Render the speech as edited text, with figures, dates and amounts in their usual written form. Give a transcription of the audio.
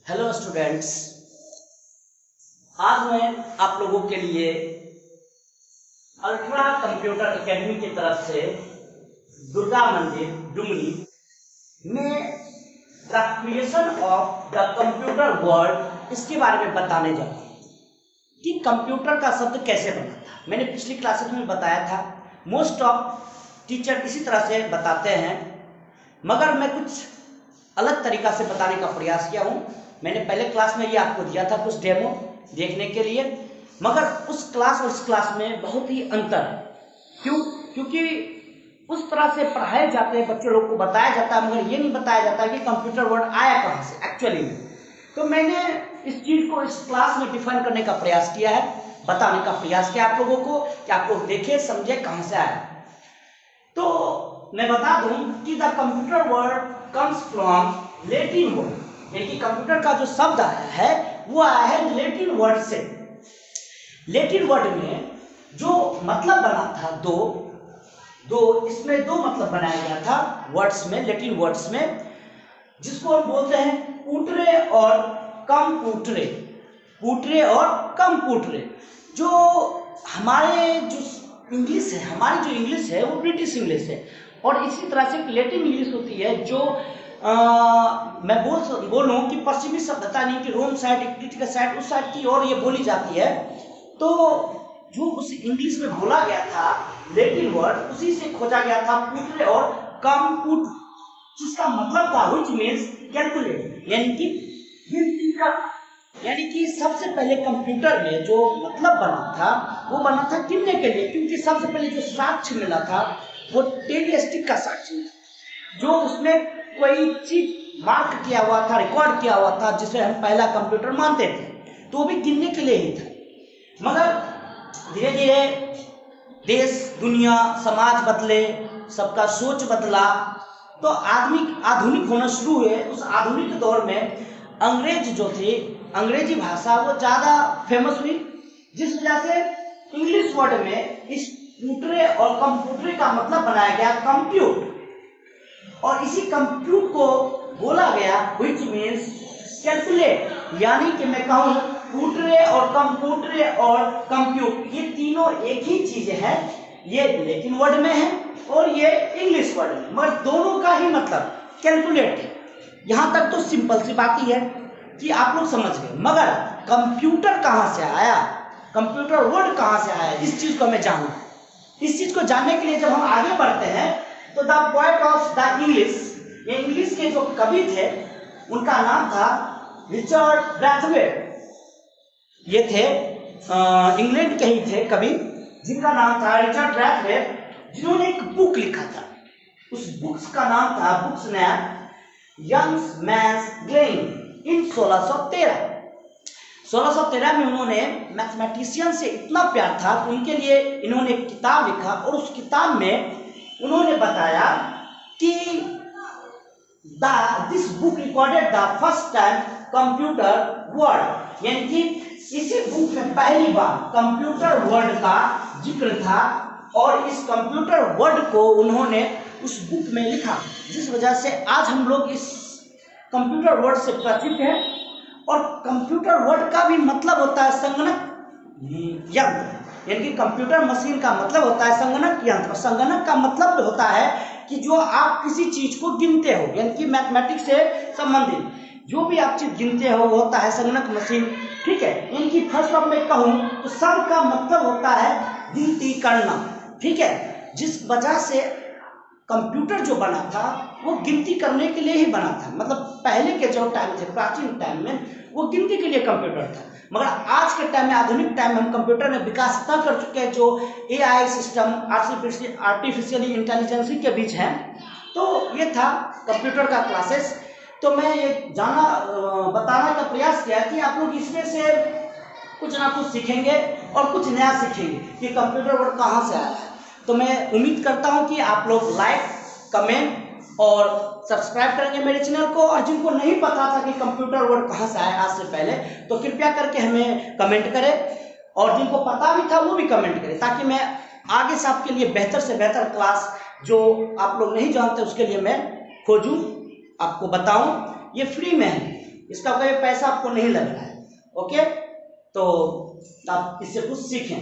Hello students, आज मैं आप लोगों के लिए अल्ट्रा कंप्यूटर एकेडमी की तरफ से दुर्गा मंदिर डुमरी में the creation of the computer world इसके बारे में बताने जा रहा हूँ कि कंप्यूटर का शब्द कैसे बना था। मैंने पिछली क्लासेस में बताया था। मोस्ट ऑफ टीचर इसी तरह से बताते हैं, मगर मैं कुछ अलग तरीका से बताने का प्रयास किया हूँ। मैंने पहले क्लास में ये आपको दिया था कुछ डेमो देखने के लिए, मगर उस क्लास और इस क्लास में बहुत ही अंतर है। क्योंकि उस तरह से पढ़ाए जाते हैं, बच्चों लोग को बताया जाता है, मगर ये नहीं बताया जाता कि कंप्यूटर वर्ड आया कहाँ से एक्चुअली में। तो मैंने इस चीज़ को इस क्लास में डिफाइन करने का प्रयास किया है, बताने का प्रयास किया आप लोगों को कि आप लोग देखें समझे कहाँ से आया। तो मैं बता दूं कि the computer word comes from Latin word, यानी कि कंप्यूटर का जो शब्द आया है वो आया है लैटिन वर्ड से। लैटिन वर्ड में जो मतलब बना था दो इसमें दो मतलब बनाया गया था वर्ड्स में, लैटिन वर्ड्स में, जिसको हम बोलते हैं पुट्रे और कंप्यूटरे। पुट्रे और कंप्यूटरे। जो हमारे जो इंग्लिश है, हमारी जो इंग्लिश है वो ब्रिटिश इंग्लिश है, और इसी तरह से लैटिन इंग्लिश होती है जो मैं बोलूँ कि पश्चिमी सभ्यता नहीं कि रोम साइड, इटली का साइड, उस साइड की ओर ये बोली जाती है। तो जो उस इंग्लिश में बोला गया था लैटिन वर्ड, उसी से खोजा गया था पुट्रे और कंप्यूट, जिसका मतलब था व्हिच मींस कैलकुलेट, यानी कि गिनती का। यानी कि सबसे पहले कंप्यूटर में जो मतलब बना था वो बना था गिनने के लिए, क्योंकि सबसे पहले जो साक्ष्य मिला था वो टेलीस्टिक का साक्ष्य मिला, जो उसमें कोई चीज मार्क किया हुआ था, रिकॉर्ड किया हुआ था, जिसे हम पहला कंप्यूटर मानते थे, तो वो भी गिनने के लिए ही था। मगर धीरे धीरे देश, दुनिया, समाज बदले, सबका सोच बदला, तो आदमी आधुनिक होना शुरू हुए। उस आधुनिक दौर में अंग्रेज जो थे, अंग्रेजी भाषा वो ज़्यादा फेमस हुई, जिस वजह से इंग्लिश वर्ड में इस पुट्रे और कंप्यूटर का मतलब बनाया गया कंप्यूट, और इसी कंप्यूट को बोला गया व्हिच मींस कैलकुलेट। यानी कि मैं कहूँ पुट्रे और कंप्यूटर और कंप्यूट ये तीनों एक ही चीज है। ये लैटिन वर्ड में है और ये इंग्लिश वर्ड में, मगर दोनों का ही मतलब कैलकुलेट है। यहाँ तक तो सिंपल सी बात ही है कि आप लोग समझ गए, मगर कंप्यूटर कहाँ से आया, कंप्यूटर वर्ड कहाँ से आया, इस चीज को मैं जानूँ। इस चीज को जानने के लिए जब हम आगे बढ़ते हैं तो the poet of the English, ये इंग्लिश के जो कवि थे उनका नाम था रिचर्ड ब्रैथवेट। ये थे इंग्लैंड के ही थे कवि, जिनका नाम था रिचर्ड ब्रैथवेट, जिन्होंने एक बुक लिखा था। उस बुक्स का नाम था books name young man's glen in 1613 में उन्होंने मैथमेटिशियन से इतना प्यार था कि उनके लिए इन्होंने एक किताब लिखा, और उस किताब में उन्होंने बताया कि this book recorded the first time computer word, यानी कि इसी बुक में पहली बार कंप्यूटर वर्ड का जिक्र था, और इस कंप्यूटर वर्ड को उन्होंने उस बुक में लिखा, जिस वजह से आज हम लोग इस कंप्यूटर वर्ड से परिचित हैं। और कंप्यूटर वर्ड का भी मतलब होता है संगणक यंत्र, यानी कि कंप्यूटर मशीन का मतलब होता है संगणक यंत्र। संगणक का मतलब होता है कि जो आप किसी चीज को गिनते हो, यानी कि मैथमेटिक्स से संबंधित जो भी आप चीज गिनते हो वो होता है संगणक मशीन, ठीक है। यानी कि फर्स्ट ऑफ मैं कहूँ तो सम का मतलब होता है गिनती करना, ठीक है। जिस वजह से कंप्यूटर जो बना था वो गिनती करने के लिए ही बना था। मतलब पहले के जो टाइम थे, प्राचीन टाइम में, वो गिनती के लिए कंप्यूटर था। मगर आज के टाइम में, आधुनिक टाइम में, हम कंप्यूटर में विकास इतना कर चुके हैं जो एआई सिस्टम, आर्टिफिशियल इंटेलिजेंस के बीच है। तो ये था कंप्यूटर का क्लासेस। तो मैं ये बताने का प्रयास किया कि आप लोग इसमें से कुछ ना कुछ सीखेंगे और कुछ नया सीखेंगे कि कंप्यूटर वर्ड कहाँ से आया है। तो मैं उम्मीद करता हूँ कि आप लोग लाइक, कमेंट और सब्सक्राइब करेंगे मेरे चैनल को। और जिनको नहीं पता था कि कंप्यूटर वर्ड कहाँ से आया आज से पहले, तो कृपया करके हमें कमेंट करें, और जिनको पता भी था वो भी कमेंट करें, ताकि मैं आगे से आपके लिए बेहतर से बेहतर क्लास जो आप लोग नहीं जानते उसके लिए मैं खोजूँ, आपको बताऊँ। ये फ्री में है, इसका कोई पैसा आपको नहीं लग रहा है। ओके, तो आप इससे कुछ सीखें।